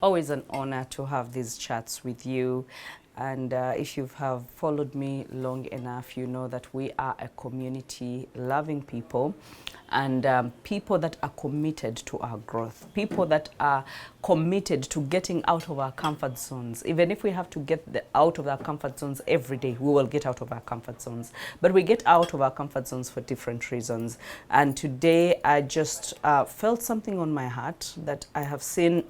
Always an honor to have these chats with you. And if you have followed me long enough, you know that we are a community-loving people and people that are committed to our growth, people that are committed to getting out of our comfort zones. Even if we have to get out of our comfort zones every day, we will get out of our comfort zones. But we get out of our comfort zones for different reasons. And today I just felt something on my heart that I have seen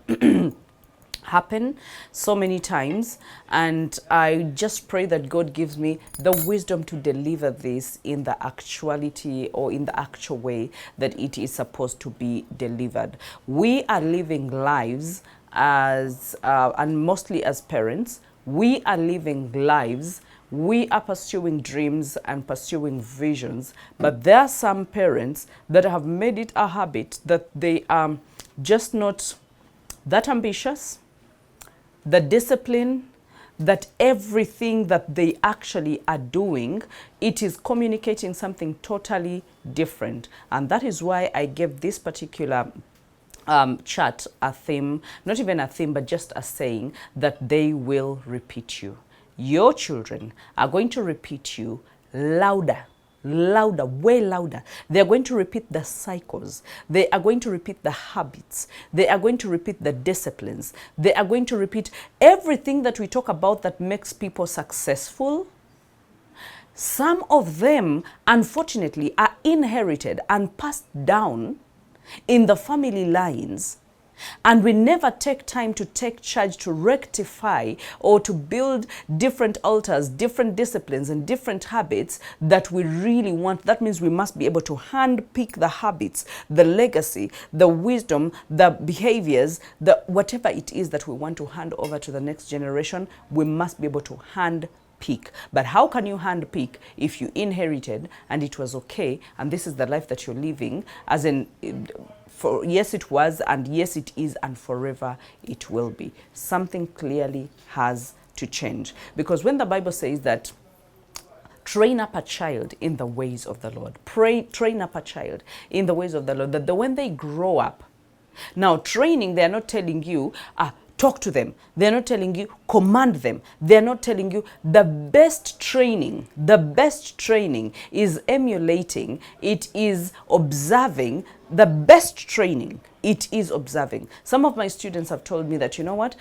happen so many times, and I just pray that God gives me the wisdom to deliver this in the actuality or in the actual way that it is supposed to be delivered. We are living lives as and mostly as parents, we are living lives, we are pursuing dreams and pursuing visions, but there are some parents that have made it a habit that they are just not that ambitious, the discipline, that everything that they actually are doing, it is communicating something totally different. And that is why I gave this particular chat a theme, not even a theme, but just a saying that they will repeat you. Your children are going to repeat you louder. Louder, way louder. They are going to repeat the cycles. They are going to repeat the habits. They are going to repeat the disciplines. They are going to repeat everything that we talk about that makes people successful. Some of them, unfortunately, are inherited and passed down in the family lines. And we never take time to take charge to rectify or to build different altars, different disciplines and different habits that we really want. That means we must be able to handpick the habits, the legacy, the wisdom, the behaviors, the whatever it is that we want to hand over to the next generation. We must be able to handpick. But how can you handpick if you inherited and it was okay and this is the life that you're living, as in for yes it was, and yes it is, and forever it will be? Something clearly has to change. Because when the Bible says that train up a child in the ways of the Lord, train up a child in the ways of the Lord, that when they grow up, now training, they're not telling you, talk to them. They're not telling you, command them. They're not telling you. The best training is emulating. It is observing. The best training, it is observing. Some of my students have told me that, you know what,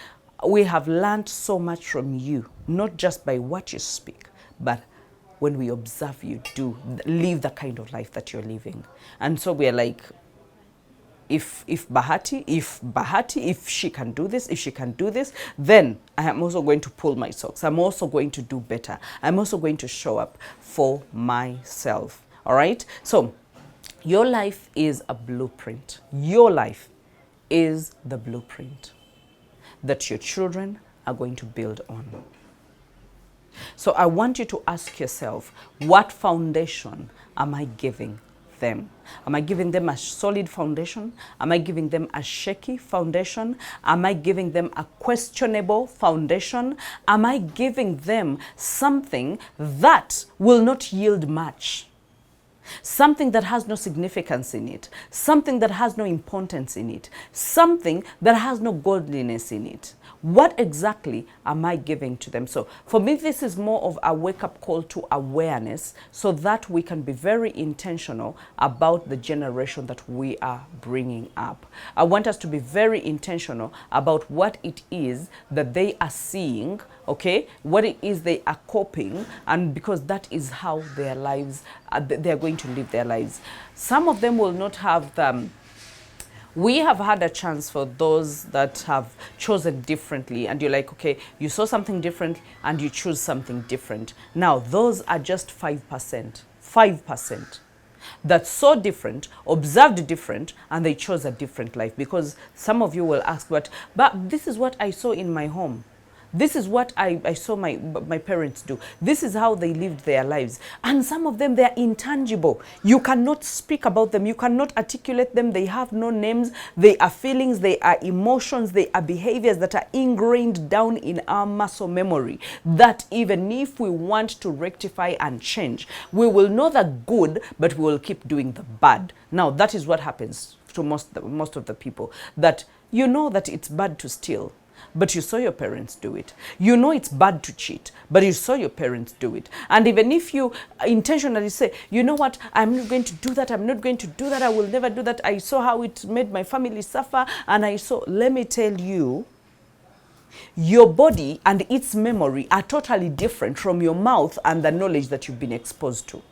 we have learned so much from you, not just by what you speak, but when we observe you live the kind of life that you're living. And so we're like, if she can do this, then I am also going to pull my socks. I'm also going to do better. I'm also going to show up for myself. All right? So your life is a blueprint. Your life is the blueprint that your children are going to build on. So I want you to ask yourself, what foundation am I giving them? Am I giving them a solid foundation? Am I giving them a shaky foundation? Am I giving them a questionable foundation? Am I giving them something that will not yield much? Something that has no significance in it, something that has no importance in it, something that has no godliness in it? What exactly am I giving to them? So for me, this is more of a wake-up call to awareness so that we can be very intentional about the generation that we are bringing up. I want us to be very intentional about what it is that they are seeing, okay? What it is they are copying, and because that is how their lives, they're going to live their lives. Some of them will not have the... We have had a chance for those that have chosen differently, and you're like, okay, you saw something different and you choose something different. Now, those are just 5%. 5%. That's so different, observed different, and they chose a different life. Because some of you will ask, but this is what I saw in my home. This is what I saw my parents do. This is how they lived their lives. And some of them, they're intangible. You cannot speak about them. You cannot articulate them. They have no names. They are feelings. They are emotions. They are behaviors that are ingrained down in our muscle memory, that even if we want to rectify and change, we will know the good, but we will keep doing the bad. Now, that is what happens to most of the people, that you know that it's bad to steal, but you saw your parents do it. You know it's bad to cheat, but you saw your parents do it. And even if you intentionally say, you know what, I'm not going to do that, I'm not going to do that, I will never do that, I saw how it made my family suffer, and I saw, let me tell you, your body and its memory are totally different from your mouth and the knowledge that you've been exposed to.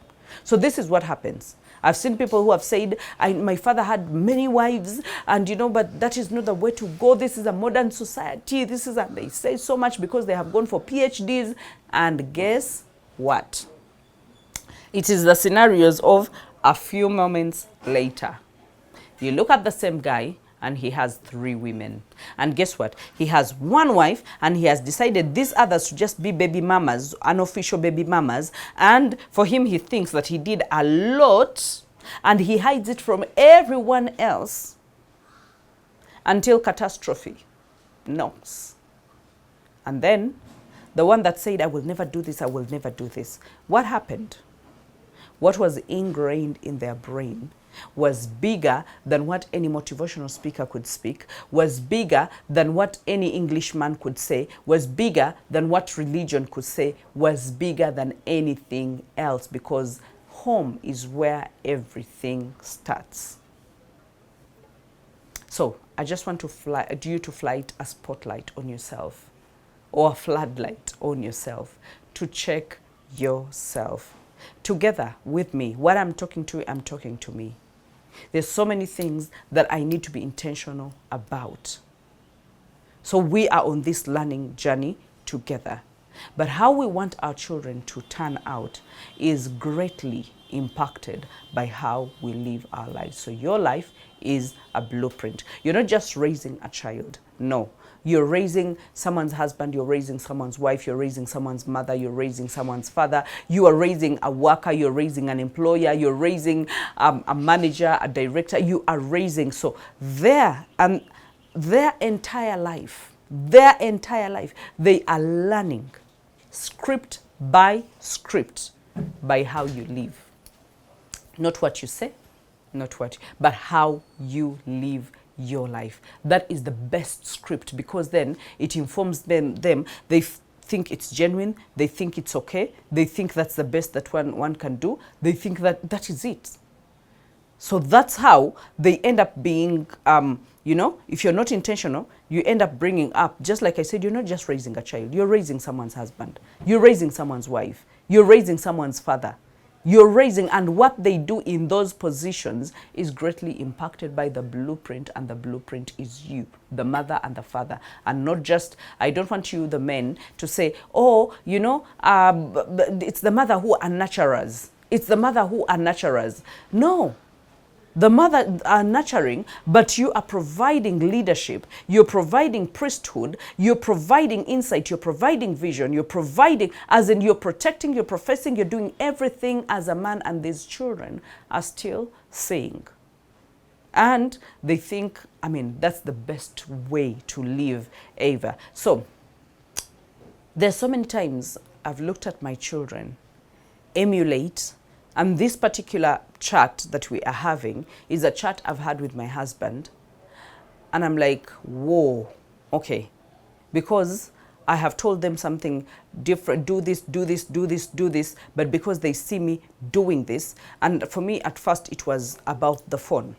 So this is what happens. I've seen people who have said, my father had many wives, and but that is not the way to go. This is a modern society. This is, and they say so much because they have gone for PhDs. And guess what? It is the scenarios of a few moments later. You look at the same guy, and he has 3 women. And guess what? He has 1 wife, and he has decided these others to just be baby mamas, unofficial baby mamas. And for him, he thinks that he did a lot, and he hides it from everyone else until catastrophe knocks. And then the one that said, I will never do this, I will never do this. What happened? What was ingrained in their brain was bigger than what any motivational speaker could speak, was bigger than what any Englishman could say, was bigger than what religion could say, was bigger than anything else, because home is where everything starts. So I just want you to flight a spotlight on yourself, or a floodlight on yourself, to check yourself. Together with me, what I'm talking to me. There's so many things that I need to be intentional about. So we are on this learning journey together. But how we want our children to turn out is greatly impacted by how we live our lives. So your life is a blueprint. You're not just raising a child. No. You're raising someone's husband, you're raising someone's wife, you're raising someone's mother, you're raising someone's father, you are raising a worker, you're raising an employer, you're raising a manager, a director, you are raising. So their entire life, they are learning script by how you live. Not what you say, but how you live your life. That is the best script, because then it informs them. They think it's genuine, they think it's okay, they think that's the best that one can do, they think that is it. So that's how they end up being, if you're not intentional, you end up bringing up, just like I said, you're not just raising a child, you're raising someone's husband, you're raising someone's wife, you're raising someone's father. You're raising, and what they do in those positions is greatly impacted by the blueprint, and the blueprint is you, the mother and the father. And not just, I don't want you, the men, to say, it's the mother who are nurturers. It's the mother who are nurturers. No. The mother are nurturing, but you are providing leadership, you're providing priesthood, you're providing insight, you're providing vision, you're providing, as in you're protecting, you're professing, you're doing everything as a man, and these children are still saying. And they think, that's the best way to live ever. So there's so many times I've looked at my children emulate. And this particular chat that we are having is a chat I've had with my husband. And I'm like, whoa, okay. Because I have told them something different, do this, do this, do this, do this. But because they see me doing this, and for me at first it was about the phone.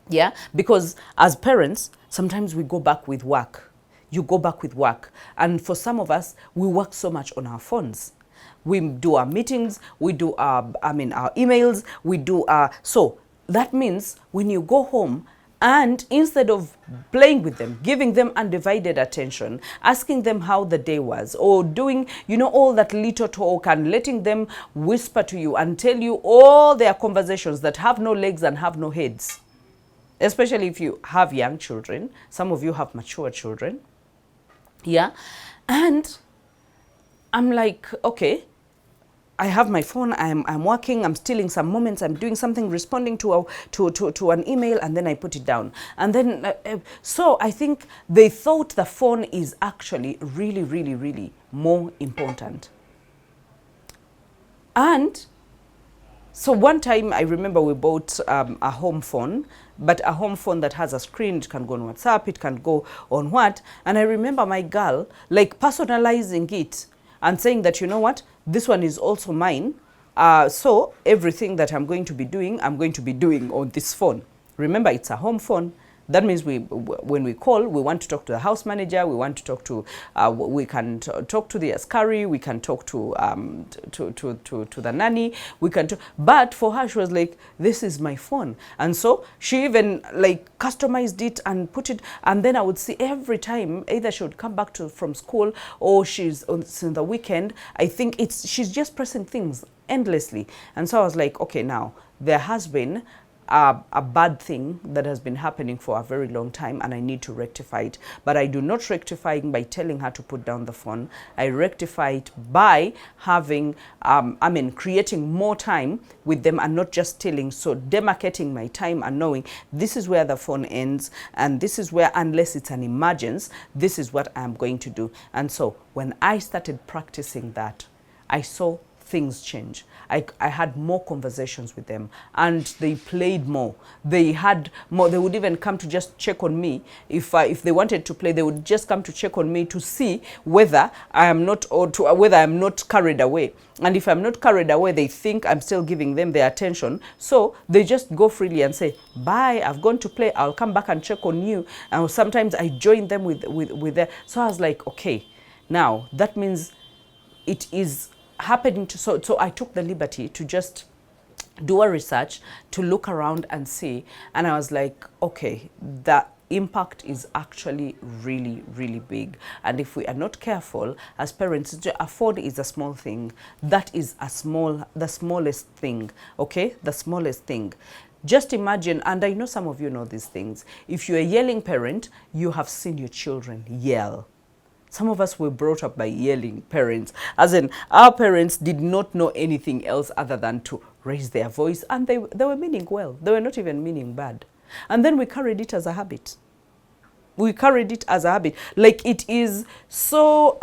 Yeah, because as parents, sometimes we go back with work. You go back with work. And for some of us, we work so much on our phones. We do our meetings, we do our emails, we do so that means when you go home, and instead of playing with them, giving them undivided attention, asking them how the day was, or doing, all that little talk, and letting them whisper to you and tell you all their conversations that have no legs and have no heads, especially if you have young children. Some of you have mature children. Yeah. And I'm like, okay, I have my phone, I'm working, I'm stealing some moments, I'm doing something, responding to an email, and then I put it down. And then, so I think they thought the phone is actually really, really, really more important. And So one time I remember we bought a home phone, but a home phone that has a screen. It can go on WhatsApp, it can go on what. And I remember my girl like personalizing it and saying that, you know what, this one is also mine. So everything that I'm going to be doing on this phone. Remember, it's a home phone. That means when we call, we want to talk to the house manager, we want to talk to, we can talk to the askari, we can talk to the nanny, we can talk. But for her, she was like, this is my phone. And so she even like customized it and put it, and then I would see every time, either she would come back from school or she's on the weekend, I think she's just pressing things endlessly. And so I was like, okay, now there has been a bad thing that has been happening for a very long time, and I need to rectify it. But I do not rectify it by telling her to put down the phone. I rectify it by having, creating more time with them and not just stealing. So demarcating my time and knowing this is where the phone ends, and this is where, unless it's an emergency, this is what I'm going to do. And so when I started practicing that, I saw things change. I had more conversations with them, and they played more. They had more. They would even come to just check on me. If they wanted to play, they would just come to check on me to see whether I am not, or to whether I'm not carried away. And if I'm not carried away, they think I'm still giving them their attention. So they just go freely and say, bye, I've gone to play, I'll come back and check on you. And sometimes I join them with their. So I was like, okay, now that means it is happening to, so I took the liberty to just do a research, to look around and see, and I was like, okay, the impact is actually really, really big. And if we are not careful as parents, a phone is a small thing. That is the smallest thing, okay? The smallest thing. Just imagine, and I know some of you know these things, if you're a yelling parent, you have seen your children yell. Some of us were brought up by yelling parents, as in our parents did not know anything else other than to raise their voice, and they were meaning well. They were not even meaning bad. And then we carried it as a habit. We carried it as a habit. Like it is so,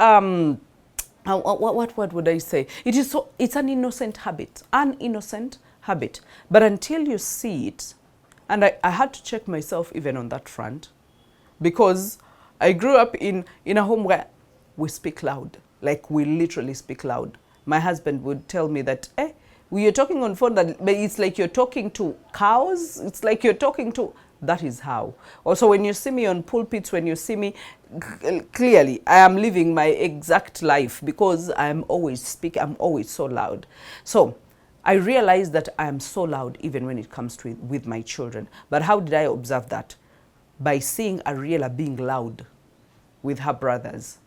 what would I say? It's an innocent habit, But until you see it, and I had to check myself even on that front, because I grew up in a home where we speak loud, like we literally speak loud. My husband would tell me that, you're talking on phone, but it's like you're talking to cows. It's like you're talking to, that is how. Also, when you see me on pulpits, when you see me, clearly I am living my exact life because I'm always speaking, I'm always so loud. So I realized that I am so loud even when it comes to with my children. But how did I observe that? By seeing Ariella being loud with her brothers.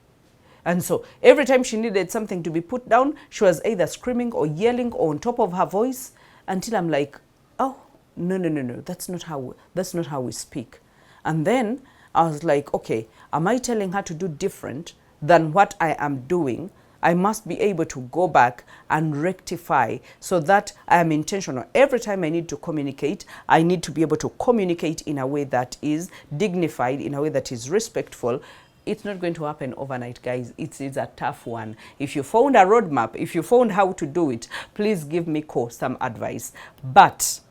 And so every time she needed something to be put down, she was either screaming or yelling or on top of her voice, until I'm like, oh, no, that's not how we speak. And then I was like, okay, am I telling her to do different than what I am doing? I must be able to go back and rectify so that I am intentional. Every time I need to communicate, I need to be able to communicate in a way that is dignified, in a way that is respectful. It's not going to happen overnight, guys. It's a tough one. If you found a roadmap, if you found how to do it, please give me some advice. But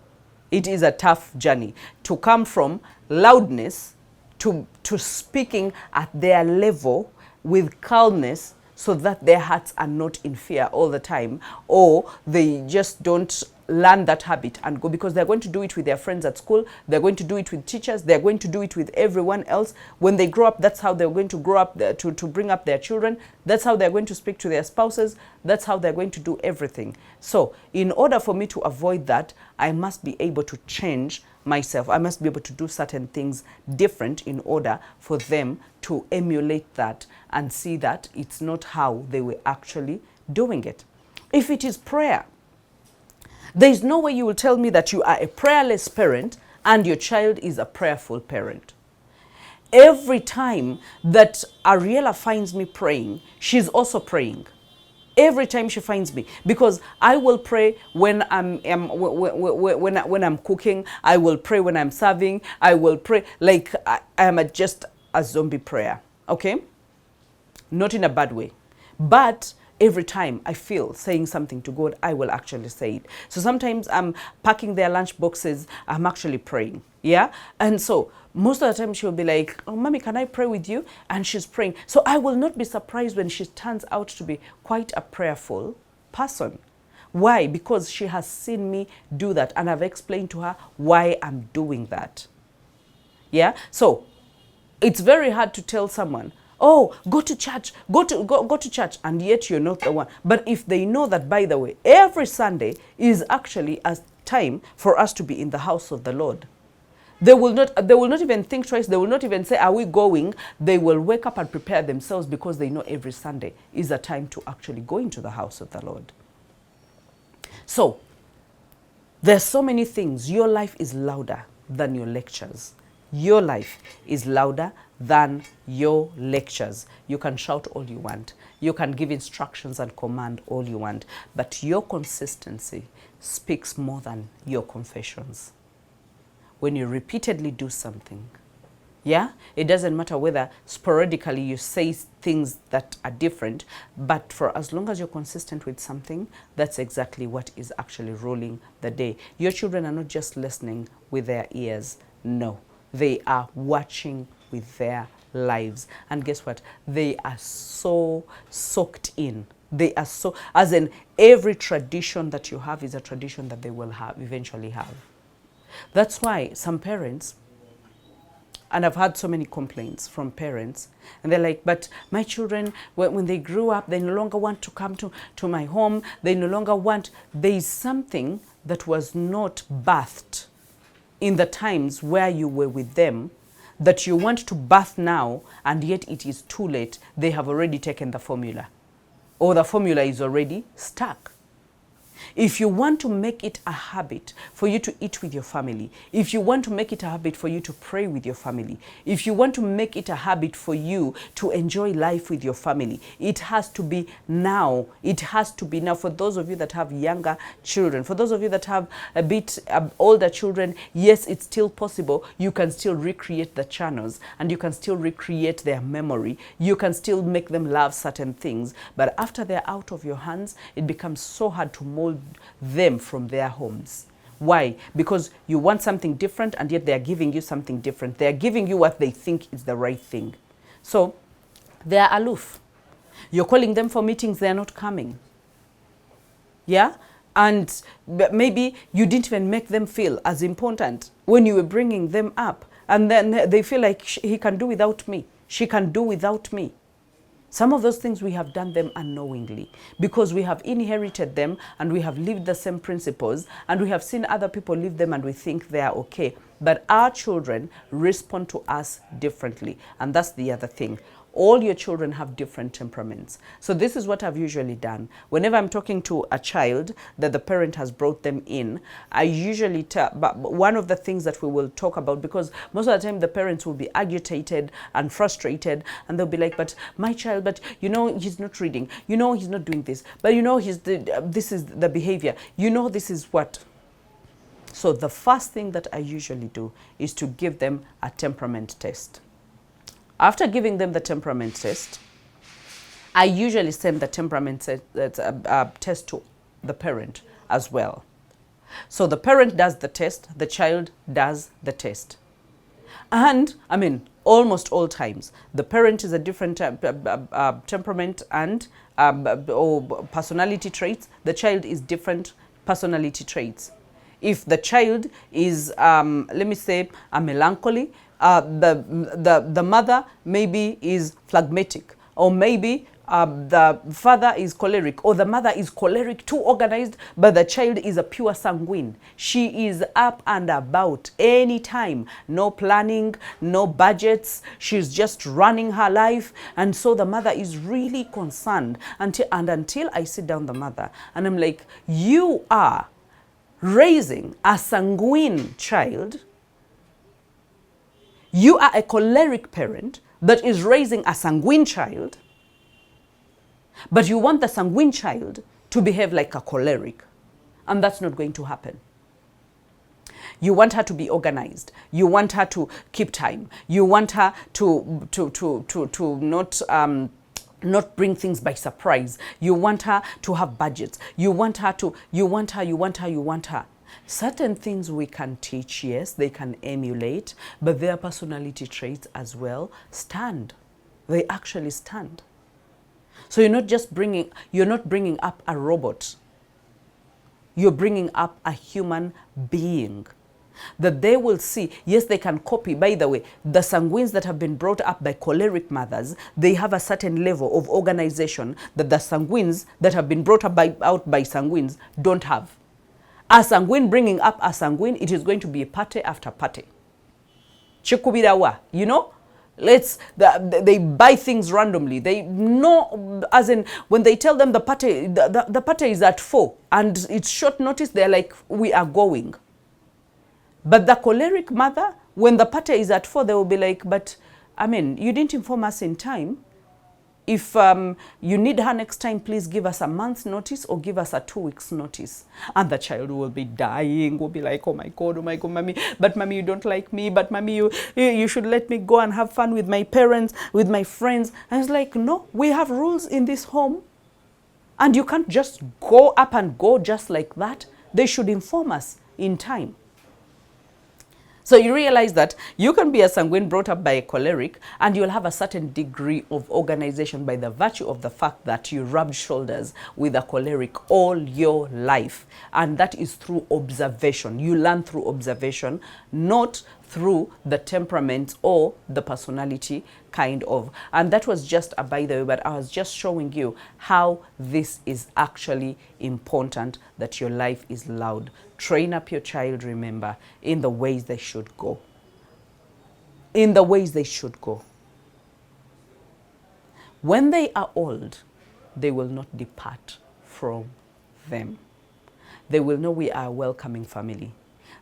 it is a tough journey to come from loudness to speaking at their level with calmness, so that their hearts are not in fear all the time, or they just don't learn that habit and go, because they're going to do it with their friends at school, they're going to do it with teachers, they're going to do it with everyone else. When they grow up, that's how they're going to grow up, to bring up their children. That's how they're going to speak to their spouses. That's how they're going to do everything. So in order for me to avoid that, I must be able to change myself. I must be able to do certain things different in order for them to emulate that and see that it's not how they were actually doing it. If it is prayer, there is no way you will tell me that you are a prayerless parent and your child is a prayerful parent. Every time that Ariella finds me praying, she's also praying. Every time she finds me, because I will pray when when I'm cooking, I will pray when I'm serving, I will pray like I am just a zombie prayer, okay? Not in a bad way, but every time I feel saying something to God, I will actually say it. So sometimes I'm packing their lunch boxes, I'm actually praying. Yeah. And so most of the time she'll be like, oh, mommy, can I pray with you? And she's praying. So I will not be surprised when she turns out to be quite a prayerful person. Why? Because she has seen me do that, and I've explained to her why I'm doing that. Yeah. So it's very hard to tell someone, oh, go to church, go to church, and yet you're not the one. But if they know that, by the way, every Sunday is actually a time for us to be in the house of the Lord, they will not even think twice. They will not even say, are we going? They will wake up and prepare themselves, because they know every Sunday is a time to actually go into the house of the Lord. So there's so many things. Your life is louder than your lectures. Your life is louder than your lectures. You can shout all you want. You can give instructions and command all you want. But your consistency speaks more than your confessions. When you repeatedly do something, yeah, it doesn't matter whether sporadically you say things that are different, but for as long as you're consistent with something, that's exactly what is actually ruling the day. Your children are not just listening with their ears. No, they are watching with their lives. And guess what? They are so soaked in. They are so, as in every tradition that you have is a tradition that they will eventually have. That's why some parents, and I've had so many complaints from parents, and they're like, but my children, when they grew up, they no longer want to come to my home. They no longer want, there is something that was not birthed in the times where you were with them that you want to birth now, and yet it is too late. They have already taken the formula, or the formula is already stuck. If you want to make it a habit for you to eat with your family, if you want to make it a habit for you to pray with your family, if you want to make it a habit for you to enjoy life with your family, it has to be now. It has to be now. For those of you that have younger children, for those of you that have a bit older children, yes, it's still possible. You can still recreate the channels, and you can still recreate their memory. You can still make them love certain things. But after they're out of your hands, it becomes so hard to mold them from their homes. Why? Because you want something different, and yet they're giving you something different. They're giving you what they think is the right thing. So they're aloof. You're calling them for meetings, they're not coming. Yeah? And maybe you didn't even make them feel as important when you were bringing them up. And then they feel like he can do without me. She can do without me. Some of those things we have done them unknowingly, because we have inherited them and we have lived the same principles, and we have seen other people live them and we think they are okay. But our children respond to us differently. And that's the other thing. All your children have different temperaments. So this is what I've usually done. Whenever I'm talking to a child that the parent has brought them in, I usually tell, but one of the things that we will talk about, because most of the time the parents will be agitated and frustrated, and they'll be like, but my child, but you know, he's not reading, you know, he's not doing this, but you know, this is the behavior, you know, this is what. So the first thing that I usually do is to give them a temperament test. After giving them the temperament test, I usually send the temperament test to the parent as well. So the parent does the test, the child does the test. And, I mean, almost all times, the parent is a different temperament and or personality traits. The child is different personality traits. If the child is, let me say, a melancholy, the mother maybe is phlegmatic, or maybe the father is choleric, or the mother is choleric, too organized, but the child is a pure sanguine. She is up and about anytime, no planning, no budgets, she's just running her life. And so the mother is really concerned until I sit down the mother and I'm like, you are raising a sanguine child. You are a choleric parent that is raising a sanguine child, but you want the sanguine child to behave like a choleric, and that's not going to happen. You want her to be organized. You want her to keep time. You want her to not not bring things by surprise. You want her to have budgets. You want her to, you want her. Certain things we can teach, yes, they can emulate, but their personality traits as well stand. They actually stand. So you're not bringing up a robot. You're bringing up a human being that they will see. Yes, they can copy. By the way, the sanguines that have been brought up by choleric mothers, they have a certain level of organization that the sanguines that have been brought up out by sanguines don't have. A sanguine bringing up a sanguine, it is going to be a party after party. Chikubirawa, you know? They buy things randomly. They know, as in, when they tell them the party is at 4 and it's short notice, they're like, we are going. But the choleric mother, when the party is at 4, they will be like, but, I mean, you didn't inform us in time. If you need her next time, please give us a month's notice or give us a 2 weeks notice. And the child will be dying, will be like, oh my God, mommy, but mommy, you don't like me, but mommy, you should let me go and have fun with my parents, with my friends. And it's like, no, we have rules in this home. And you can't just go up and go just like that. They should inform us in time. So you realize that you can be a sanguine brought up by a choleric and you'll have a certain degree of organization by the virtue of the fact that you rubbed shoulders with a choleric all your life. And that is through observation. You learn through observation, not through the temperament or the personality kind of. And that was just a by the way, but I was just showing you how this is actually important, that your life is loud. Train up your child, remember, in the ways they should go. In the ways they should go. When they are old, they will not depart from them. They will know we are a welcoming family.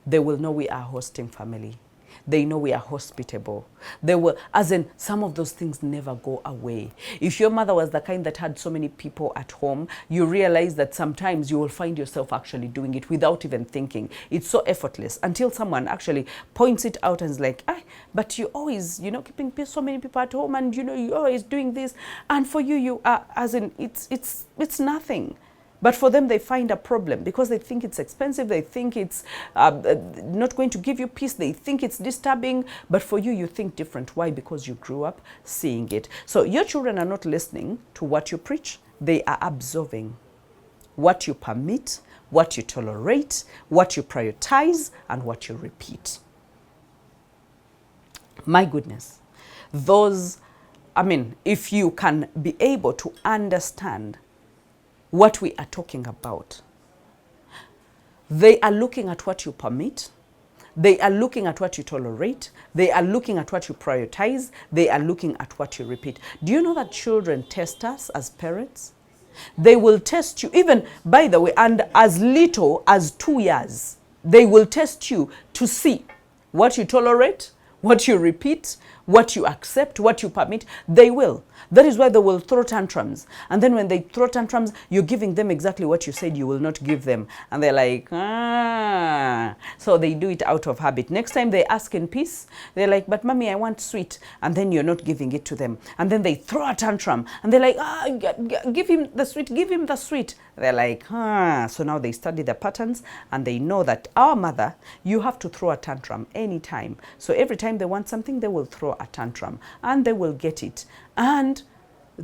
They will know we are a hosting family. They know we are hospitable. They will, as in, some of those things never go away. If your mother was the kind that had so many people at home, you realize that sometimes you will find yourself actually doing it without even thinking. It's so effortless until someone actually points it out and is like, ah, but you always, keeping so many people at home and, you're always doing this. And for you, you are, as in, it's nothing. But for them, they find a problem because they think it's expensive. They think it's not going to give you peace. They think it's disturbing. But for you, you think different. Why? Because you grew up seeing it. So your children are not listening to what you preach. They are absorbing what you permit, what you tolerate, what you prioritize, and what you repeat. My goodness. If you can be able to understand what we are talking about. They are looking at what you permit. They are looking at what you tolerate. They are looking at what you prioritize. They are looking at what you repeat. Do you know that children test us as parents? They will test you, even, by the way, and as little as 2 years, they will test you to see what you tolerate, what you repeat, what you accept, what you permit. They will. That is why they will throw tantrums. And then when they throw tantrums, you're giving them exactly what you said you will not give them. And they're like, ah. So they do it out of habit. Next time they ask in peace, they're like, but mommy, I want sweet. And then you're not giving it to them. And then they throw a tantrum. And they're like, give him the sweet, give him the sweet. They're like, ah. So now they study the patterns and they know that our mother, you have to throw a tantrum anytime. So every time they want something, they will throw a tantrum and they will get it. And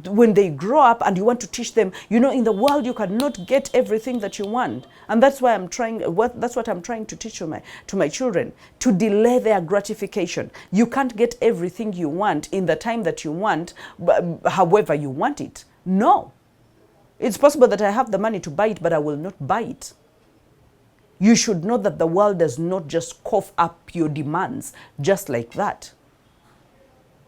when they grow up and you want to teach them, in the world you cannot get everything that you want. And that's why that's what I'm trying to teach to my children, to delay their gratification. You can't get everything you want in the time that you want, however you want it. No. It's possible that I have the money to buy it, but I will not buy it. You should know that the world does not just cough up your demands just like that.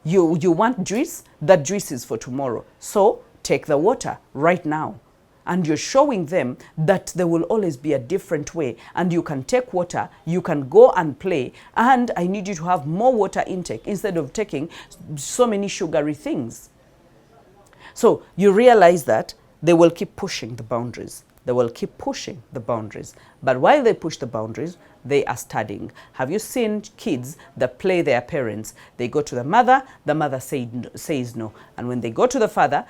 You want juice? That juice is for tomorrow. So take the water right now. And you're showing them that there will always be a different way. And you can take water, you can go and play. And I need you to have more water intake instead of taking so many sugary things. So you realize that they will keep pushing the boundaries. They will keep pushing the boundaries. But while they push the boundaries, they are studying. Have you seen kids that play their parents? They go to the mother says no. And when they go to the father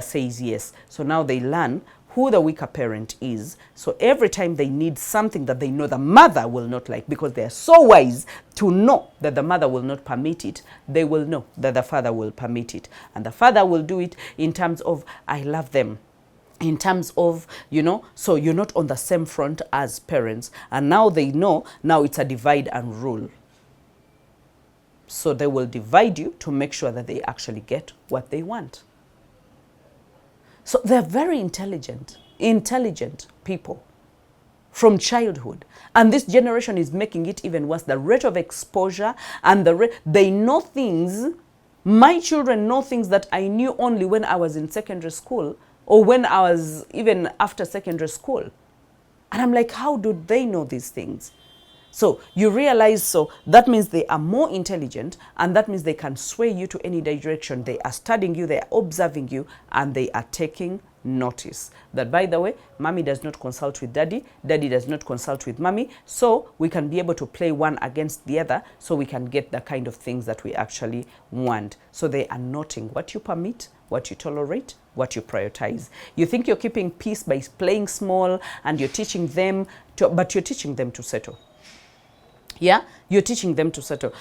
says yes. So now they learn who the weaker parent is. So every time they need something that they know the mother will not like, because they are so wise to know that the mother will not permit it, they will know that the father will permit it. And the father will do it in terms of, I love them. In terms of, so you're not on the same front as parents. And now they know, now it's a divide and rule. So they will divide you to make sure that they actually get what they want. So they're very intelligent people from childhood. And this generation is making it even worse. The rate of exposure and they know things. My children know things that I knew only when I was in secondary school, or when I was even after secondary school. And I'm like, how do they know these things? So you realize, so that means they are more intelligent, and that means they can sway you to any direction. They are studying you, they are observing you, and they are taking notice. That, by the way, mommy does not consult with daddy, daddy does not consult with mommy, so we can be able to play one against the other, so we can get the kind of things that we actually want. So they are noting what you permit, what you tolerate, what you prioritize. You think you're keeping peace by playing small, and you're teaching them but you're teaching them to settle. Yeah, you're teaching them to settle.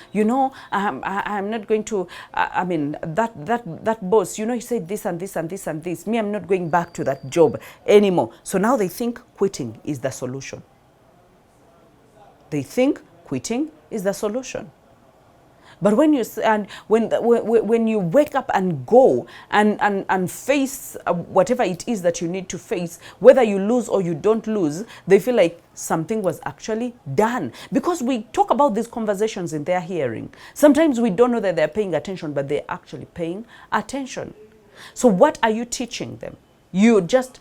I'm not going to, that boss, he said this and this and this and this. Me, I'm not going back to that job anymore. So now they think quitting is the solution. They think quitting is the solution. But when you wake up and go and face whatever it is that you need to face, whether you lose or you don't lose, they feel like something was actually done. Because we talk about these conversations in their hearing. Sometimes we don't know that they're paying attention, but they're actually paying attention. So what are you teaching them? You just,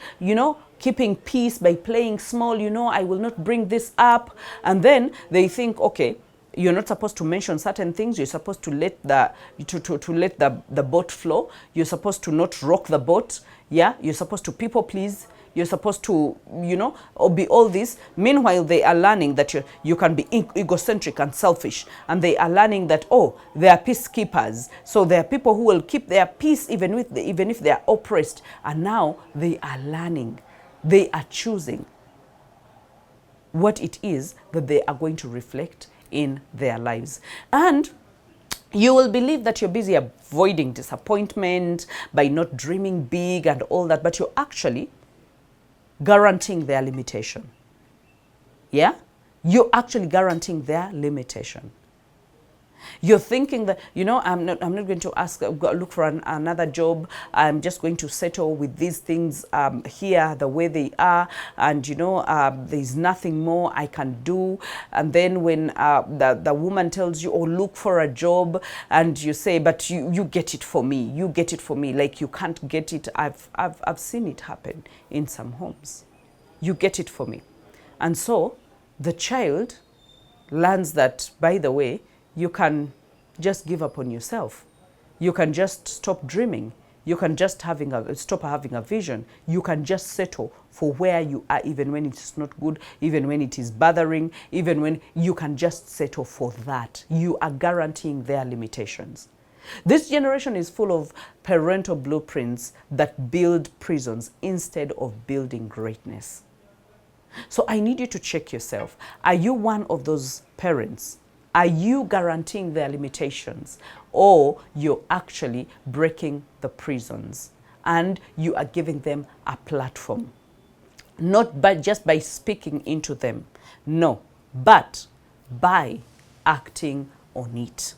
keeping peace by playing small, I will not bring this up. And then they think, okay, you're not supposed to mention certain things. You're supposed to let the boat flow. You're supposed to not rock the boat. Yeah, you're supposed to people please. You're supposed to, or be all this. Meanwhile, they are learning that you can be egocentric and selfish. And they are learning that, they are peacekeepers. So there are people who will keep their peace even if they are oppressed. And now they are learning. They are choosing what it is that they are going to reflect in their lives. And you will believe that you're busy avoiding disappointment by not dreaming big and all that, but you're actually guaranteeing their limitation. Yeah? You're actually guaranteeing their limitation. You're thinking that, I'm not going to look for another job. I'm just going to settle with these things here the way they are. And, there's nothing more I can do. And then when the woman tells you, look for a job, and you say, but you get it for me. You get it for me. Like you can't get it. I've seen it happen in some homes. You get it for me. And so the child learns that, by the way, you can just give up on yourself. You can just stop dreaming. You can just stop having a vision. You can just settle for where you are, even when it's not good, even when it is bothering, even when you can just settle for that. You are guaranteeing their limitations. This generation is full of parental blueprints that build prisons instead of building greatness. So I need you to check yourself. Are you one of those parents? Are you guaranteeing their limitations, or you're actually breaking the prisons and you are giving them a platform? Not just by speaking into them, no, but by acting on it.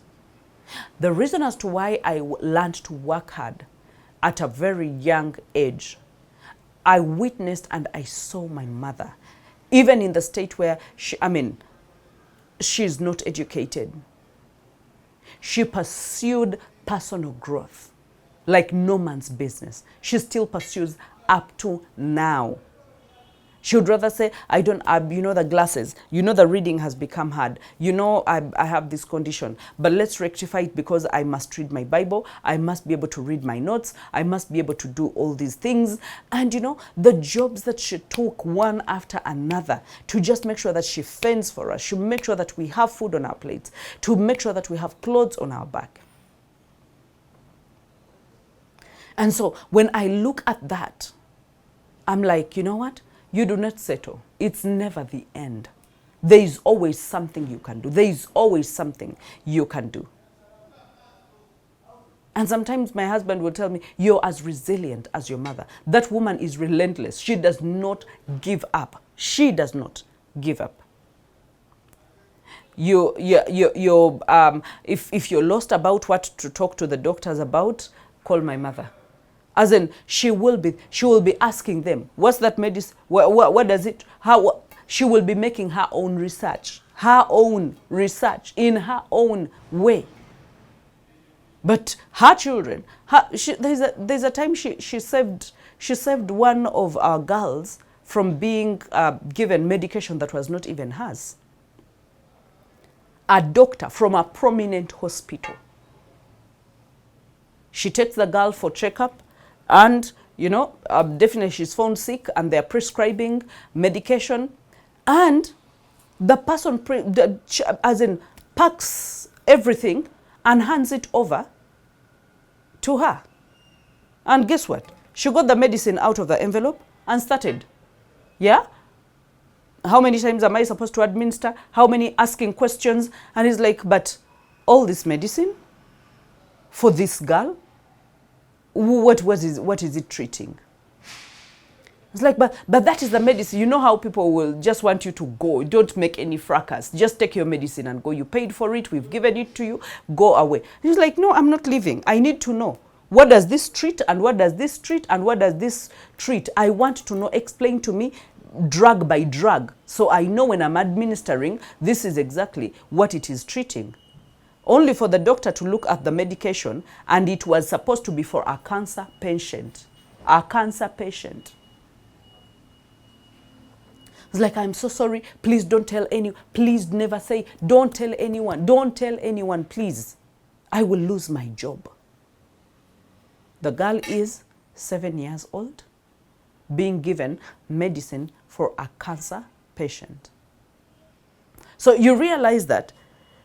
The reason as to why I learned to work hard at a very young age, I witnessed and I saw my mother, even in the state where she's not educated. She pursued personal growth like no man's business. She still pursues up to now. She would rather say, I don't, you know, the glasses, you know, the reading has become hard, you know, I have this condition, but let's rectify it because I must read my Bible, I must be able to read my notes, I must be able to do all these things. And, you know, the jobs that she took one after another to just make sure that she fends for us, to make sure that we have food on our plates, to make sure that we have clothes on our back. And so when I look at that, I'm like, you know what? You do not settle. It's never the end. There is always something you can do. There is always something you can do. And sometimes my husband will tell me, you're as resilient as your mother. That woman is relentless. She does not give up. She does not give up. If you're lost about what to talk to the doctors about, call my mother. As in, she will be asking them, what's that medicine? What does it? How? She will be making her own research in her own way. But her children, there's a time she saved one of our girls from being given medication that was not even hers. A doctor from a prominent hospital. She takes the girl for checkup. And, you know, definitely she's found sick and they're prescribing medication. And the person, packs everything and hands it over to her. And guess what? She got the medicine out of the envelope and started. Yeah? How many times am I supposed to administer? How many asking questions? And he's like, but all this medicine for this girl? What is it treating? It's like, but that is the medicine. You know how people will just want you to go. Don't make any fracas. Just take your medicine and go. You paid for it. We've given it to you. Go away. He's like, no, I'm not leaving. I need to know. What does this treat? And what does this treat? And what does this treat? I want to know. Explain to me drug by drug. So I know when I'm administering, this is exactly what it is treating. Only for the doctor to look at the medication, and it was supposed to be for a cancer patient. A cancer patient. It's like, I'm so sorry. Please don't tell anyone. Please never say, don't tell anyone. Don't tell anyone, please. I will lose my job. The girl is 7 years old, being given medicine for a cancer patient. So you realize that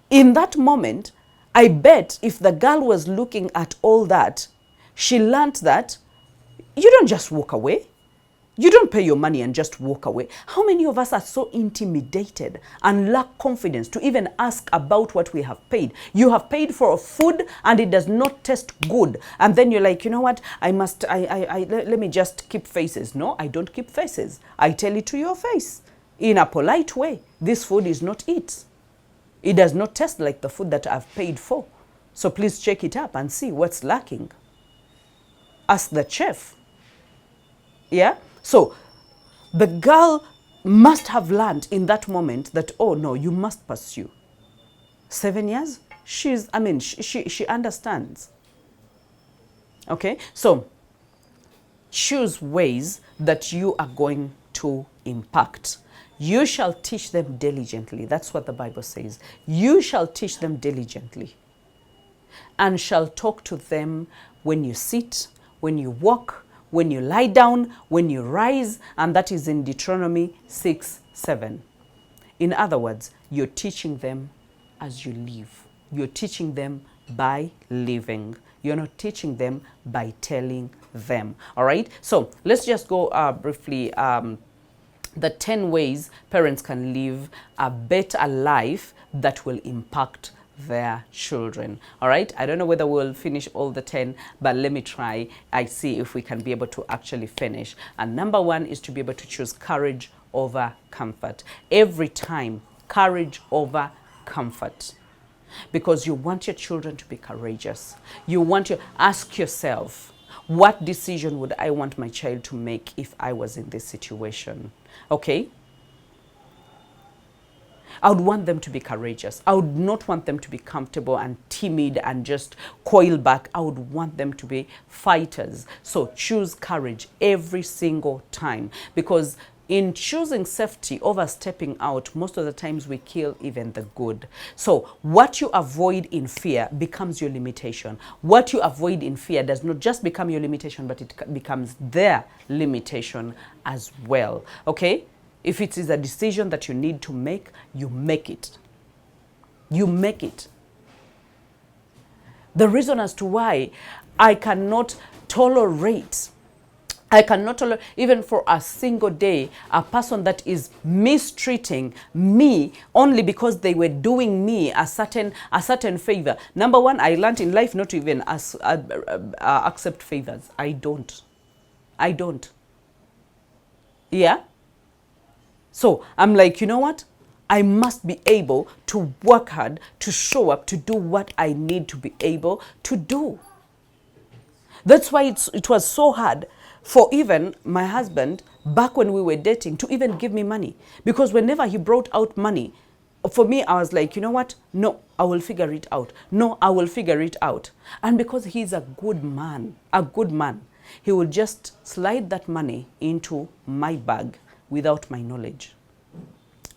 in that moment, I bet if the girl was looking at all that, she learned that you don't just walk away. You don't pay your money and just walk away. How many of us are so intimidated and lack confidence to even ask about what we have paid? You have paid for food and it does not taste good. And then you're like, you know what? Let me just keep faces. No, I don't keep faces. I tell it to your face in a polite way. This food is not it. It does not taste like the food that I've paid for. So please check it up and see what's lacking. Ask the chef. Yeah? So the girl must have learned in that moment that, oh no, you must pursue. 7 years? She understands. Okay? So choose ways that you are going to impact. You shall teach them diligently. That's what the Bible says. You shall teach them diligently. And shall talk to them when you sit, when you walk, when you lie down, when you rise. And that is in Deuteronomy 6:7. In other words, you're teaching them as you live. You're teaching them by living. You're not teaching them by telling them. All right? So let's just go briefly the 10 ways parents can live a better life that will impact their children. All right, I don't know whether we'll finish all the 10, but let me try. I see if we can be able to actually finish. And number 1 is to be able to choose courage over comfort. Every time, courage over comfort. Because you want your children to be courageous. You want to ask yourself, what decision would I want my child to make if I was in this situation? Okay? I would want them to be courageous. I would not want them to be comfortable and timid and just coil back. I would want them to be fighters. So choose courage every single time, because in choosing safety over stepping out, most of the times we kill even the good. So what you avoid in fear becomes your limitation. What you avoid in fear does not just become your limitation, but it becomes their limitation as well. Okay? If it is a decision that you need to make, you make it. You make it. The reason as to why I cannot tolerate, even for a single day, a person that is mistreating me only because they were doing me a certain favor. Number one, I learned in life not to even accept favors. I don't. Yeah? So I'm like, you know what? I must be able to work hard, to show up, to do what I need to be able to do. That's why it was so hard for even my husband, back when we were dating, to even give me money. Because whenever he brought out money, for me, I was like, you know what? No, I will figure it out. No, I will figure it out. And because he's a good man, he would just slide that money into my bag without my knowledge.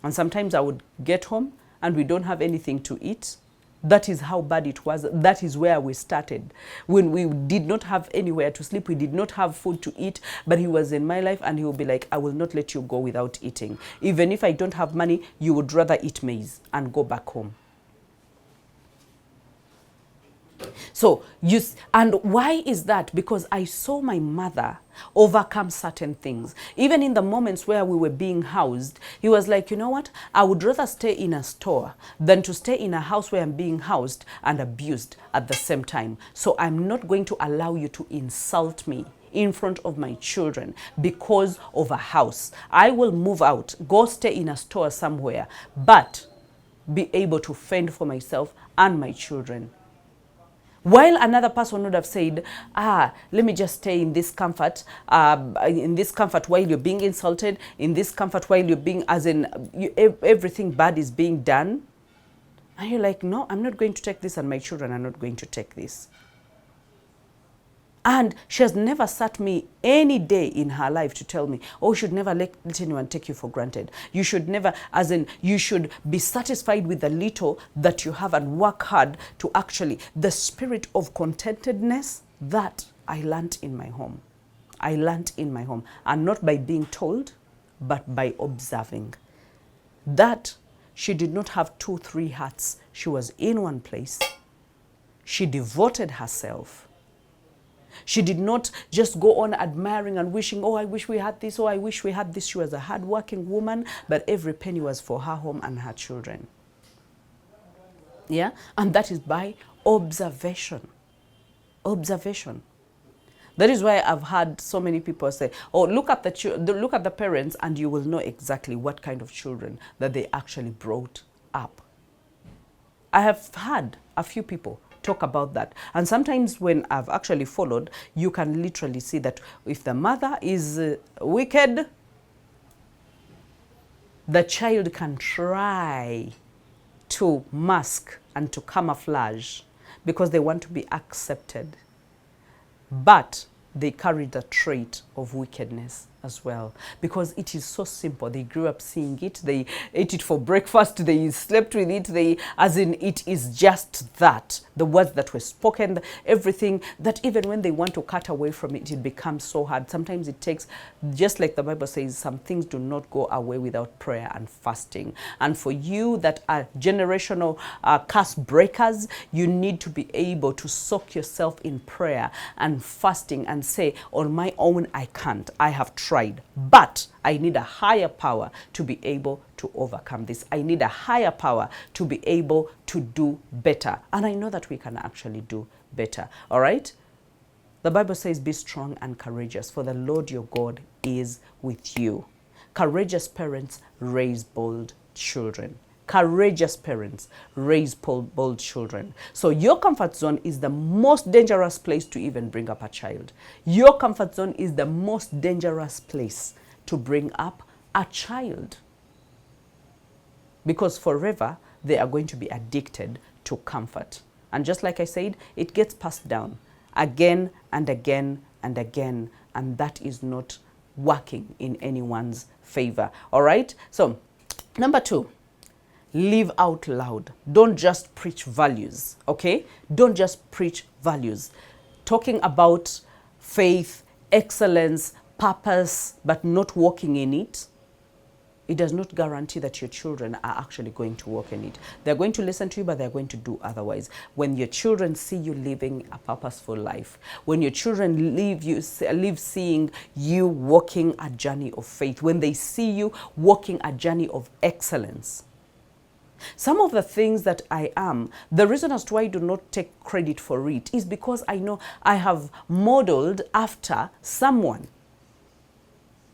And sometimes I would get home and we don't have anything to eat. That is how bad it was. That is where we started. When we did not have anywhere to sleep, we did not have food to eat, but he was in my life and he would be like, I will not let you go without eating. Even if I don't have money, you would rather eat maize and go back home. So, and why is that? Because I saw my mother overcome certain things. Even in the moments where we were being housed, he was like, you know what? I would rather stay in a store than to stay in a house where I'm being housed and abused at the same time. So I'm not going to allow you to insult me in front of my children because of a house. I will move out, go stay in a store somewhere, but be able to fend for myself and my children. While another person would have said, let me just stay in this comfort while you're being insulted, in this comfort while you're being, everything bad is being done. And you're like, no, I'm not going to take this, and my children are not going to take this. And she has never sat me any day in her life to tell me, oh, you should never let anyone take you for granted. You should never, you should be satisfied with the little that you have and work hard to actually, the spirit of contentedness, that I learned in my home. I learned in my home. And not by being told, but by observing. That she did not have 2, 3 hearts. She was in one place. She devoted herself. She did not just go on admiring and wishing, oh, I wish we had this, oh, I wish we had this. She was a hardworking woman, but every penny was for her home and her children. Yeah? And that is by observation. Observation. That is why I've had so many people say, oh, look at the parents and you will know exactly what kind of children that they actually brought up. I have had a few people talk about that. And sometimes when I've actually followed, you can literally see that if the mother is wicked, the child can try to mask and to camouflage because they want to be accepted. But they carry the trait of wickedness as well, because it is so simple. They grew up seeing it, they ate it for breakfast, they slept with it, it is just that. The words that were spoken, everything, that even when they want to cut away from it, it becomes so hard. Sometimes it takes, just like the Bible says, some things do not go away without prayer and fasting. And for you that are generational curse breakers, you need to be able to soak yourself in prayer and fasting and say, on my own, I can't. I have tried, but I need a higher power to be able to overcome this. I need a higher power to be able to do better. And I know that we can actually do better. All right? The Bible says, be strong and courageous, for the Lord your God is with you. Courageous parents raise bold children. Courageous parents raise bold children. So your comfort zone is the most dangerous place to even bring up a child. Your comfort zone is the most dangerous place to bring up a child. Because forever, they are going to be addicted to comfort. And just like I said, it gets passed down again and again and again. And that is not working in anyone's favor. All right? So, number 2, live out loud. Don't just preach values, okay? Don't just preach values. Talking about faith, excellence, purpose, but not walking in it, it does not guarantee that your children are actually going to walk in it. They're going to listen to you, but they're going to do otherwise. When your children see you living a purposeful life, when your children live seeing you walking a journey of faith, when they see you walking a journey of excellence. Some of the things that I am, the reason as to why I do not take credit for it is because I know I have modeled after someone.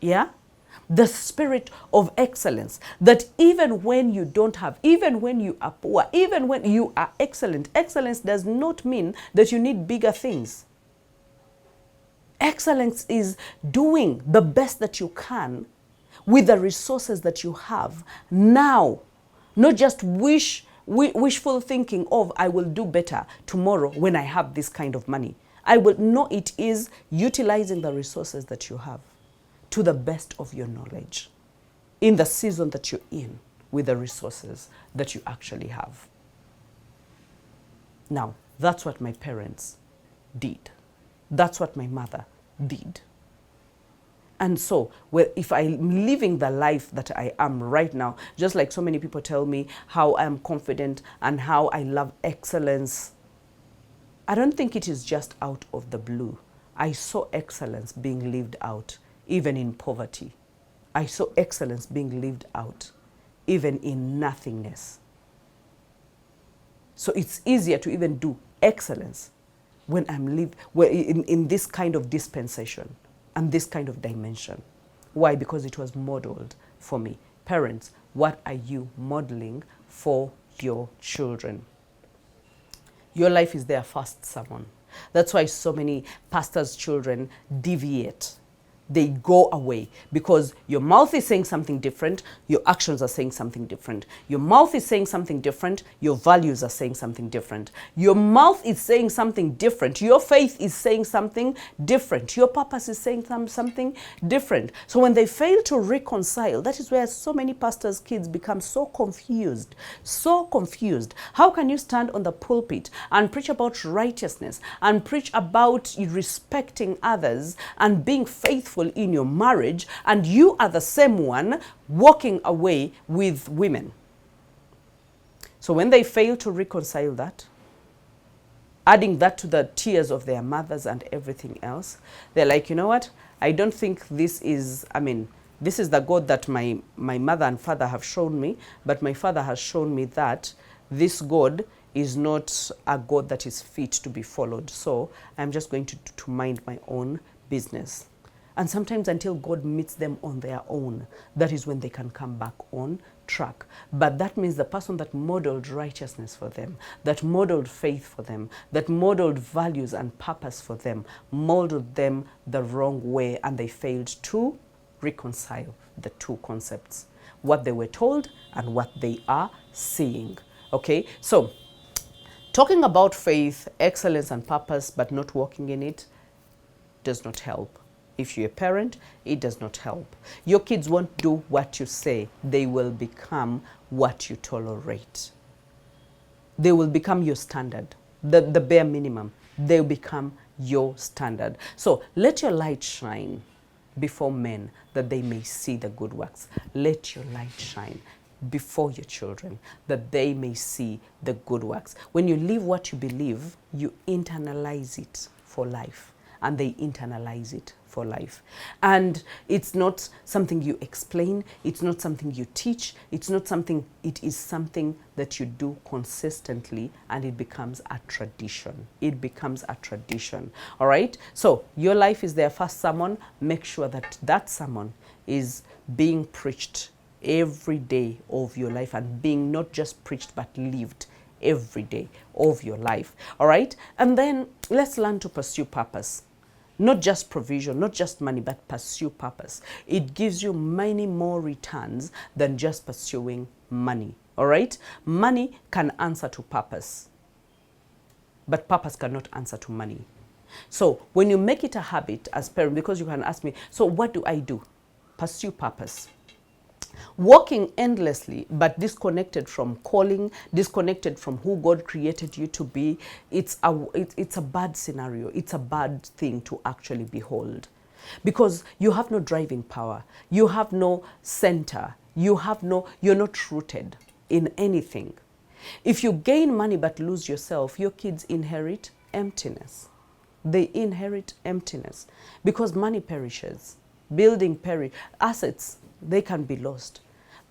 Yeah? The spirit of excellence, that even when you don't have, even when you are poor, even when you are excellent, excellence does not mean that you need bigger things. Excellence is doing the best that you can with the resources that you have now, not just wishful thinking of I will do better tomorrow when I have this kind of money. No, it is utilizing the resources that you have to the best of your knowledge in the season that you're in with the resources that you actually have. Now, that's what my parents did. That's what my mother did. And so, if I'm living the life that I am right now, just like so many people tell me how I'm confident and how I love excellence, I don't think it is just out of the blue. I saw excellence being lived out even in poverty. I saw excellence being lived out even in nothingness. So it's easier to even do excellence when I'm in this kind of dispensation and this kind of dimension. Why? Because it was modeled for me. Parents, what are you modeling for your children? Your life is their first sermon. That's why so many pastors' children deviate. They go away because your mouth is saying something different, your actions are saying something different. Your mouth is saying something different, your values are saying something different. Your mouth is saying something different, your faith is saying something different, your purpose is saying something different. So when they fail to reconcile, that is where so many pastors' kids become so confused. So confused. How can you stand on the pulpit and preach about righteousness and preach about respecting others and being faithful in your marriage, and you are the same one walking away with women? So when they fail to reconcile that, adding that to the tears of their mothers and everything else, they're like, you know what? I don't think this is, this is the God that my mother and father have shown me, but my father has shown me that this God is not a God that is fit to be followed. So I'm just going to mind my own business. And sometimes until God meets them on their own, that is when they can come back on track. But that means the person that modeled righteousness for them, that modeled faith for them, that modeled values and purpose for them, modeled them the wrong way, and they failed to reconcile the two concepts, what they were told and what they are seeing. Okay, so talking about faith, excellence, and purpose, but not walking in it does not help. If you're a parent, it does not help. Your kids won't do what you say. They will become what you tolerate. They will become your standard, the bare minimum. They'll become your standard. So let your light shine before men that they may see the good works. Let your light shine before your children that they may see the good works. When you live what you believe, you internalize it for life. And they internalize it for life. And it's not something you explain, it's not something you teach, it is something that you do consistently, and it becomes a tradition. It becomes a tradition. All right? So your life is their first sermon. Make sure that that sermon is being preached every day of your life, and being not just preached but lived every day of your life. All right? And then let's learn to pursue purpose. Not just provision, not just money, but pursue purpose. It gives you many more returns than just pursuing money. All right? Money can answer to purpose, but purpose cannot answer to money. So when you make it a habit as parent, because you can ask me, so what do I do? Pursue purpose. Walking endlessly but disconnected from calling, disconnected from who God created you to be, it's a bad scenario. It's a bad thing to actually behold, because you have no driving power. You have no center. You're not rooted in anything. If you gain money but lose yourself, your kids inherit emptiness. They inherit emptiness because money perishes, building perish, assets, they can be lost.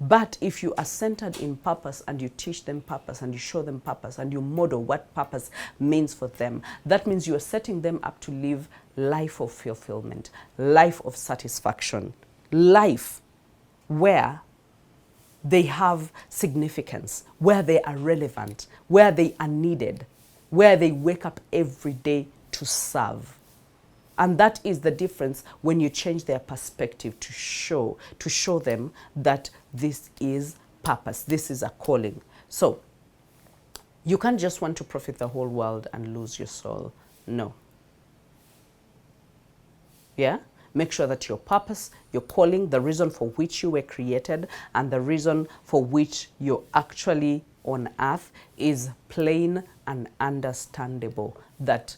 But if you are centered in purpose and you teach them purpose and you show them purpose and you model what purpose means for them, that means you are setting them up to live life of fulfillment, life of satisfaction, life where they have significance, where they are relevant, where they are needed, where they wake up every day to serve. And that is the difference when you change their perspective to show them that this is purpose, this is a calling. So you can't just want to profit the whole world and lose your soul. No. Yeah? Make sure that your purpose, your calling, the reason for which you were created and the reason for which you're actually on earth is plain and understandable. That's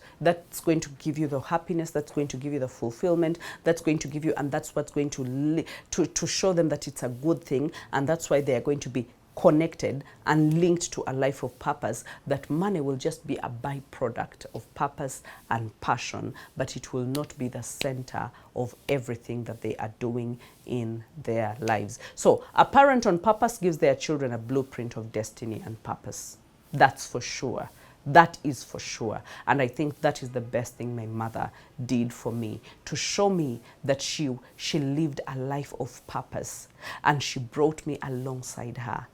going to give you the happiness, that's going to give you the fulfillment, that's going to give you, and that's what's going to show them that it's a good thing, and that's why they are going to be connected and linked to a life of purpose. That money will just be a byproduct of purpose and passion, but it will not be the center of everything that they are doing in their lives. So a parent on purpose gives their children a blueprint of destiny and purpose. That's for sure. That is for sure. And I think that is the best thing my mother did for me, to show me that she lived a life of purpose, and she brought me alongside her.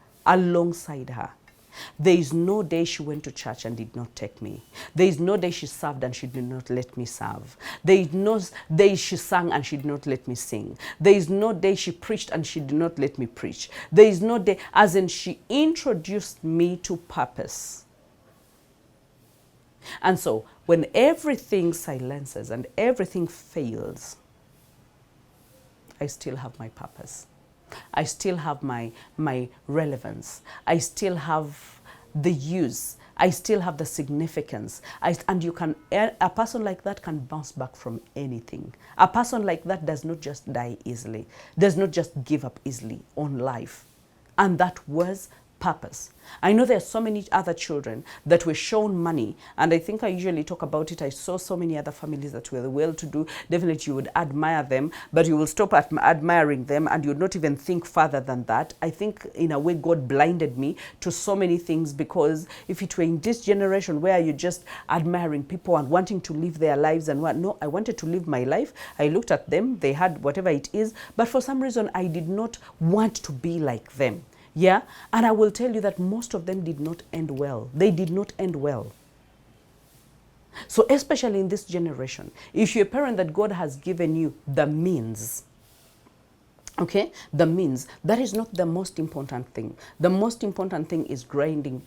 There is no day she went to church and did not take me. There is no day she served and she did not let me serve. There is no day she sang and she did not let me sing. There is no day she preached and she did not let me preach. There is no day, as in she introduced me to purpose. And so when everything silences and everything fails, I still have my purpose. I still have my relevance. I still have the use. I still have the significance. And a person like that can bounce back from anything. A person like that does not just die easily, does not just give up easily on life. And that was purpose. I know there are so many other children that were shown money, and I think I usually talk about it. I saw so many other families that were well-to-do. Definitely you would admire them, but you will stop at admiring them and you would not even think further than that. I think in a way God blinded me to so many things, because if it were in this generation where you're just admiring people and wanting to live their lives and what, no, I wanted to live my life. I looked at them, they had whatever it is, but for some reason I did not want to be like them. Yeah, and I will tell you that most of them did not end well. They did not end well. So especially in this generation, if you're a parent that God has given you the means, okay, the means, that is not the most important thing. The most important thing is grounding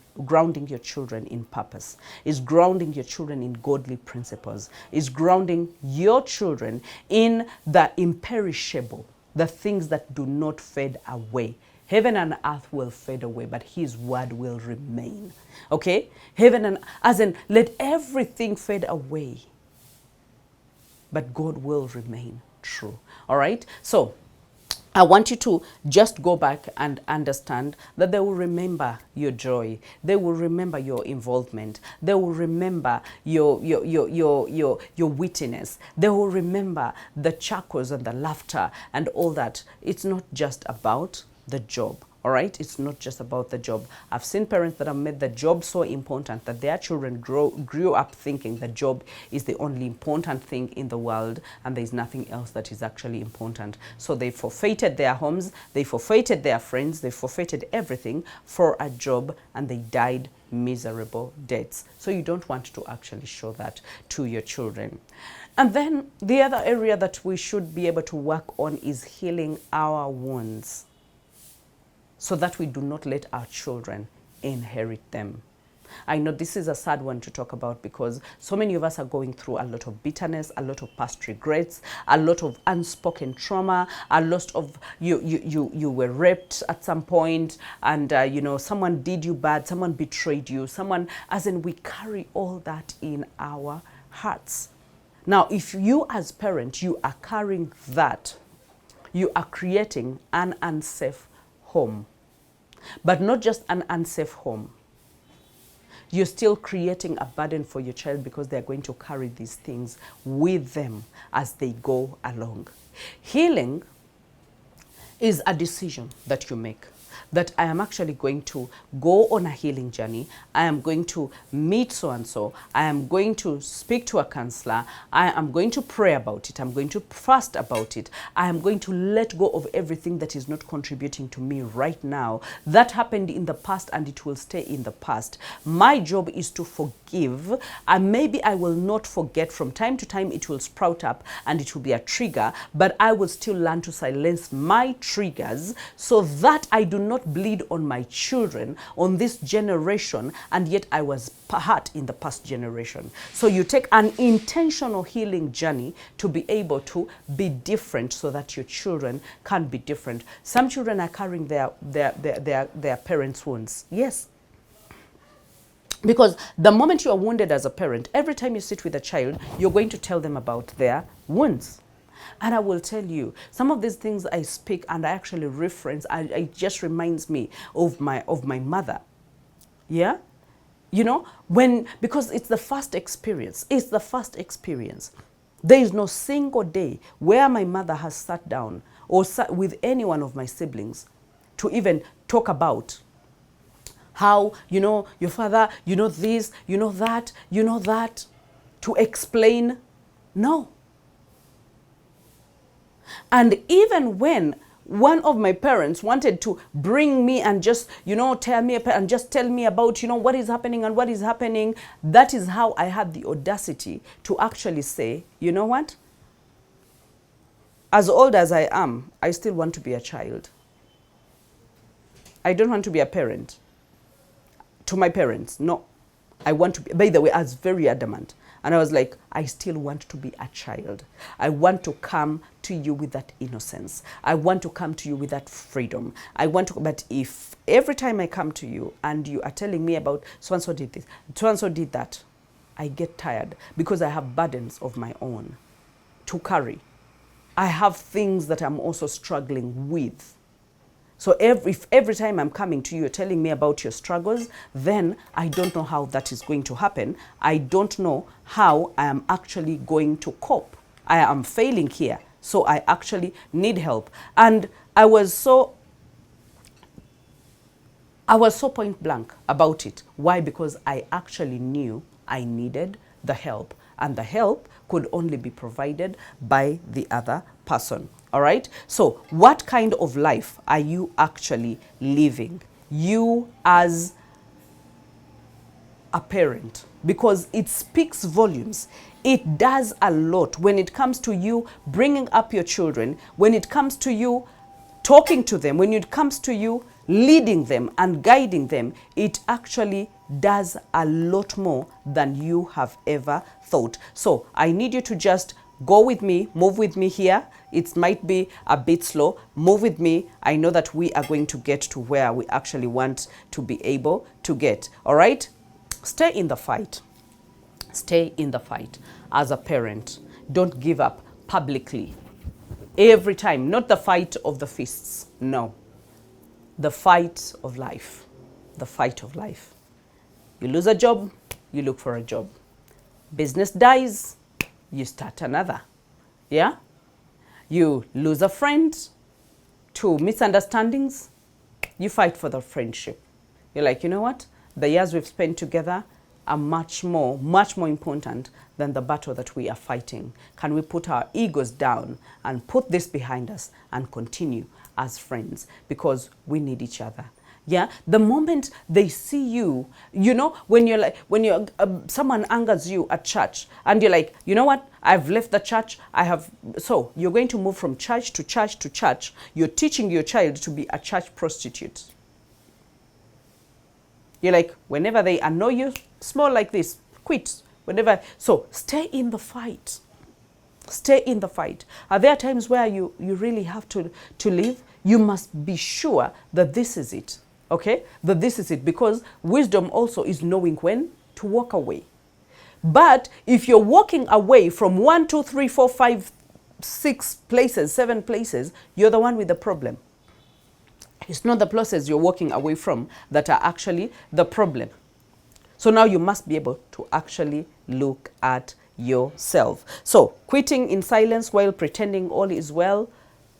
your children in purpose, is grounding your children in godly principles, is grounding your children in the imperishable, the things that do not fade away. Heaven and earth will fade away, but his word will remain. Okay? Heaven and, as in, let everything fade away, but God will remain true. All right? So I want you to just go back and understand that they will remember your joy. They will remember your involvement. They will remember your wittiness. They will remember the chuckles and the laughter and all that. It's not just about the job. All right, it's not just about the job. I've seen parents that have made the job so important that their children grew up thinking the job is the only important thing in the world, and there's nothing else that is actually important. So they forfeited their homes, they forfeited their friends, they forfeited everything for a job, and they died miserable deaths. So you don't want to actually show that to your children. And then the other area that we should be able to work on is healing our wounds, so that we do not let our children inherit them. I know this is a sad one to talk about because so many of us are going through a lot of bitterness, a lot of past regrets, a lot of unspoken trauma, a lot of you were raped at some point, and you know, someone did you bad, someone betrayed you, someone, as in we carry all that in our hearts. Now, if you as parent, you are carrying that, you are creating an unsafe home. But not just an unsafe home. You're still creating a burden for your child because they're going to carry these things with them as they go along. Healing is a decision that you make, that I am actually going to go on a healing journey. I am going to meet so-and-so. I am going to speak to a counselor. I am going to pray about it. I'm going to fast about it. I am going to let go of everything that is not contributing to me right now. That happened in the past and it will stay in the past. My job is to forgive, and maybe I will not forget. From time to time it will sprout up and it will be a trigger, but I will still learn to silence my triggers so that I do not bleed on my children, on this generation, and yet I was hurt in the past generation. So you take an intentional healing journey to be able to be different so that your children can be different. Some children are carrying their parents' wounds. Yes. Because the moment you are wounded as a parent, every time you sit with a child, you're going to tell them about their wounds. And I will tell you, some of these things I speak and I actually reference, it just reminds me of my mother. Yeah? You know, because it's the first experience. It's the first experience. There is no single day where my mother has sat down or sat with any one of my siblings to even talk about how, you know, your father, you know this, you know that, to explain. No. And even when one of my parents wanted to bring me and just, you know, tell me about, you know, what is happening and what is happening, that is how I had the audacity to actually say, you know what? As old as I am, I still want to be a child. I don't want to be a parent to my parents. No, I want to be, by the way, I was very adamant. And I was like, I still want to be a child. I want to come to you with that innocence. I want to come to you with that freedom. But if every time I come to you and you are telling me about so-and-so did this, so-and-so did that, I get tired because I have burdens of my own to carry. I have things that I'm also struggling with. So every time I'm coming to you, telling me about your struggles, then I don't know how that is going to happen. I don't know how I am actually going to cope. I am failing here, so I actually need help. And I was so point blank about it. Why? Because I actually knew I needed the help, and the help could only be provided by the other person. All right. So what kind of life are you actually living? You as a parent, because it speaks volumes. It does a lot when it comes to you bringing up your children, when it comes to you talking to them, when it comes to you leading them and guiding them. It actually does a lot more than you have ever thought. So I need you to just go with me, move with me here. It might be a bit slow. Move with me. I know that we are going to get to where we actually want to be able to get. All right? Stay in the fight. Stay in the fight as a parent. Don't give up publicly. Every time. Not the fight of the fists. No. The fight of life. The fight of life. You lose a job, you look for a job. Business dies, you start another. Yeah? You lose a friend to misunderstandings, you fight for the friendship. You're like, you know what? The years we've spent together are much more important than the battle that we are fighting. Can we put our egos down and put this behind us and continue as friends? Because we need each other. Yeah, the moment they see you, you know, when someone angers you at church and you're like, you know what, I've left the church, so you're going to move from church to church to church. You're teaching your child to be a church prostitute. You're like, whenever they annoy you, small like this, quit. Whenever, so stay in the fight. Stay in the fight. Are there times where you really have to leave? You must be sure that this is it, okay? That this is it, because wisdom also is knowing when to walk away. But if you're walking away from 1, 2, 3, 4, 5, 6 places, 7 places, you're the one with the problem. It's not the places you're walking away from that are actually the problem. So now you must be able to actually look at yourself. So quitting in silence while pretending all is well,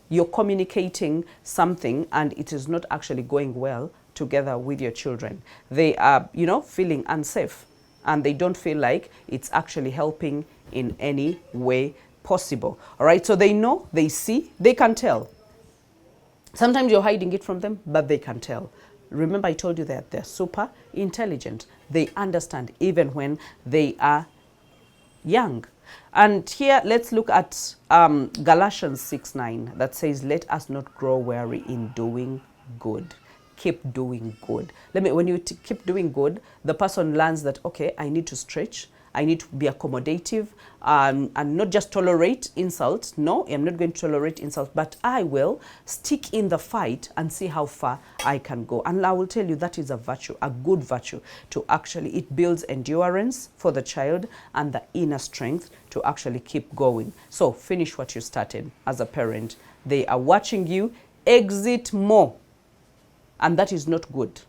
you're communicating something and it is not actually going well together with your children. They are, you know, feeling unsafe and they don't feel like it's actually helping in any way possible. All right, so they know, they see, they can tell. Sometimes you're hiding it from them, but they can tell. Remember, I told you that they're super intelligent. They understand even when they are young. And here, let's look at Galatians 6:9 that says, let us not grow weary in doing good. Keep doing good. When you keep doing good, the person learns that, okay, I need to stretch. I need to be accommodative and not just tolerate insults. No, I'm not going to tolerate insults, but I will stick in the fight and see how far I can go. And I will tell you that is a virtue, a good virtue to actually, it builds endurance for the child and the inner strength to actually keep going. So finish what you started as a parent. They are watching you exit more, and that is not good.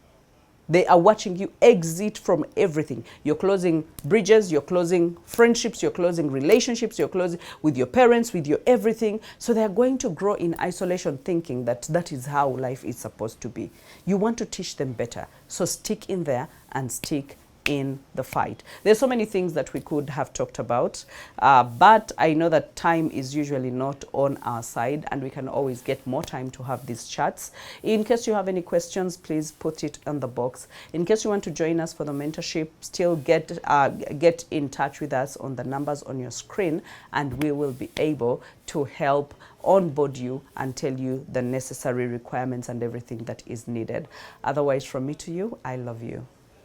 They are watching you exit from everything. You're closing bridges, you're closing friendships, you're closing relationships, you're closing with your parents, with your everything. So they're going to grow in isolation thinking that that is how life is supposed to be. You want to teach them better. So stick in there and stick in the fight. There's so many things that we could have talked about, but I know that time is usually not on our side and we can always get more time to have these chats. In case you have any questions, please put it in the box. In case you want to join us for the mentorship, still get in touch with us on the numbers on your screen and we will be able to help onboard you and tell you the necessary requirements and everything that is needed. Otherwise, from me to you, I love you.